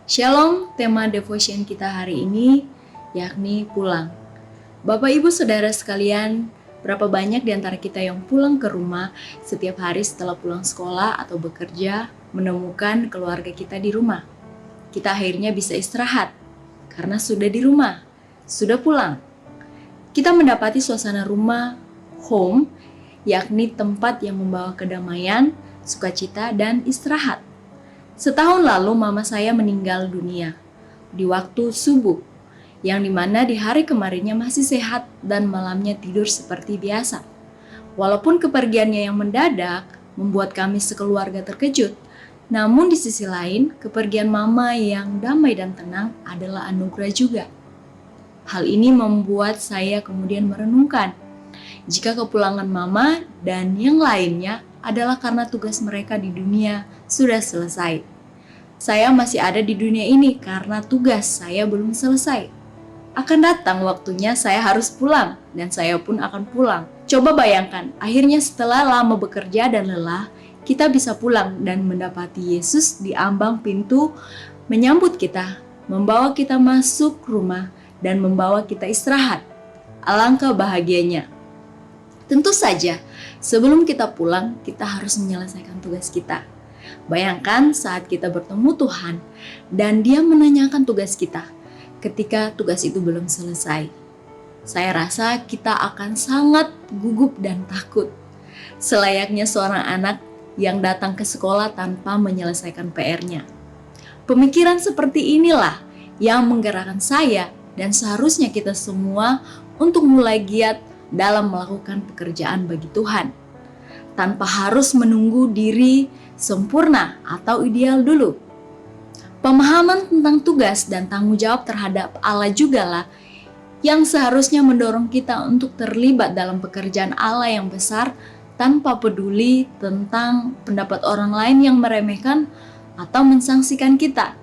Shalom, tema devotion kita hari ini yakni pulang. Bapak Ibu Saudara sekalian, berapa banyak di antara kita yang pulang ke rumah setiap hari setelah pulang sekolah atau bekerja, menemukan keluarga kita di rumah. Kita akhirnya bisa istirahat karena sudah di rumah, sudah pulang. Kita mendapati suasana rumah, home, yakni tempat yang membawa kedamaian, sukacita, dan istirahat. Setahun lalu mama saya meninggal dunia di waktu subuh, yang dimana di hari kemarinnya masih sehat dan malamnya tidur seperti biasa. Walaupun kepergiannya yang mendadak membuat kami sekeluarga terkejut, namun di sisi lain kepergian mama yang damai dan tenang adalah anugerah juga. Hal ini membuat saya kemudian merenungkan, jika kepulangan mama dan yang lainnya adalah karena tugas mereka di dunia sudah selesai. Saya masih ada di dunia ini karena tugas saya belum selesai. Akan datang waktunya saya harus pulang dan saya pun akan pulang. Coba bayangkan, akhirnya setelah lama bekerja dan lelah, kita bisa pulang dan mendapati Yesus di ambang pintu menyambut kita, membawa kita masuk rumah dan membawa kita istirahat. Alangkah bahagianya. Tentu saja, sebelum kita pulang, kita harus menyelesaikan tugas kita. Bayangkan saat kita bertemu Tuhan dan Dia menanyakan tugas kita ketika tugas itu belum selesai. Saya rasa kita akan sangat gugup dan takut. Selayaknya seorang anak yang datang ke sekolah tanpa menyelesaikan PR-nya. Pemikiran seperti inilah yang menggerakkan saya dan seharusnya kita semua untuk mulai giat dalam melakukan pekerjaan bagi Tuhan, tanpa harus menunggu diri sempurna atau ideal dulu. Pemahaman tentang tugas dan tanggung jawab terhadap Allah jugalah yang seharusnya mendorong kita untuk terlibat dalam pekerjaan Allah yang besar tanpa peduli tentang pendapat orang lain yang meremehkan atau mensangsikan kita.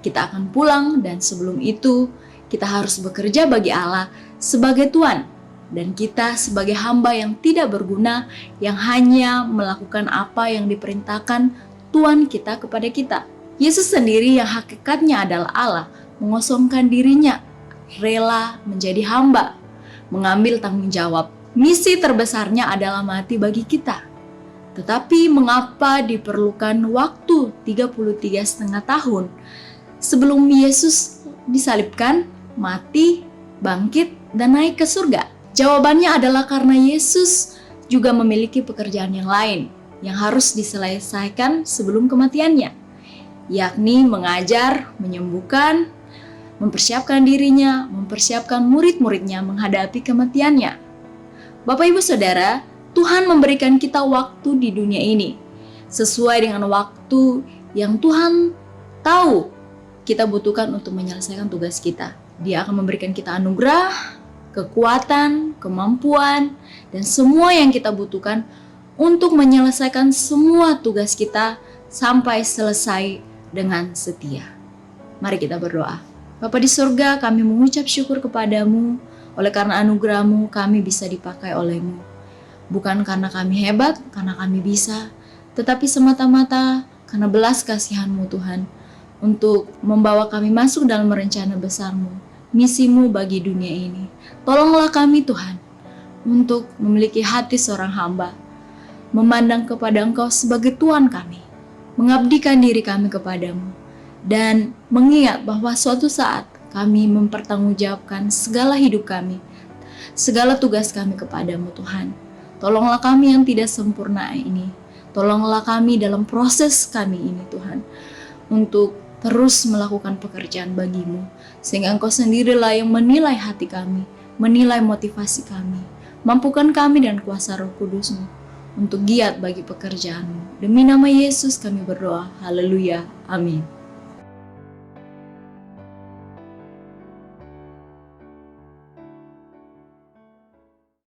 Kita akan pulang dan sebelum itu kita harus bekerja bagi Allah sebagai Tuhan. Dan kita sebagai hamba yang tidak berguna, yang hanya melakukan apa yang diperintahkan Tuhan kita kepada kita. Yesus sendiri yang hakikatnya adalah Allah, mengosongkan dirinya, rela menjadi hamba, mengambil tanggung jawab. Misi terbesarnya adalah mati bagi kita. Tetapi mengapa diperlukan waktu 33,5 tahun sebelum Yesus disalibkan, mati, bangkit, dan naik ke surga? Jawabannya adalah karena Yesus juga memiliki pekerjaan yang lain yang harus diselesaikan sebelum kematiannya, yakni mengajar, menyembuhkan, mempersiapkan dirinya, mempersiapkan murid-muridnya menghadapi kematiannya. Bapak Ibu Saudara, Tuhan memberikan kita waktu di dunia ini sesuai dengan waktu yang Tuhan tahu kita butuhkan untuk menyelesaikan tugas kita. Dia akan memberikan kita anugerah, kekuatan, kemampuan, dan semua yang kita butuhkan untuk menyelesaikan semua tugas kita sampai selesai dengan setia. Mari kita berdoa. Bapa di surga, kami mengucap syukur kepadamu, oleh karena anugerah-Mu kami bisa dipakai oleh-Mu. Bukan karena kami hebat, karena kami bisa, tetapi semata-mata karena belas kasihan-Mu Tuhan, untuk membawa kami masuk dalam rencana besar-Mu, misi-Mu bagi dunia ini. Tolonglah kami Tuhan, untuk memiliki hati seorang hamba, memandang kepada Engkau sebagai Tuhan kami, mengabdikan diri kami kepadamu, dan mengingat bahwa suatu saat kami mempertanggungjawabkan segala hidup kami, segala tugas kami kepadamu Tuhan. Tolonglah kami yang tidak sempurna ini, tolonglah kami dalam proses kami ini Tuhan, untuk terus melakukan pekerjaan bagimu, sehingga Engkau sendirilah yang menilai hati kami, menilai motivasi kami. Mampukan kami dan kuasa Roh Kudus-Mu untuk giat bagi pekerjaan-Mu. Demi nama Yesus kami berdoa. Haleluya. Amin.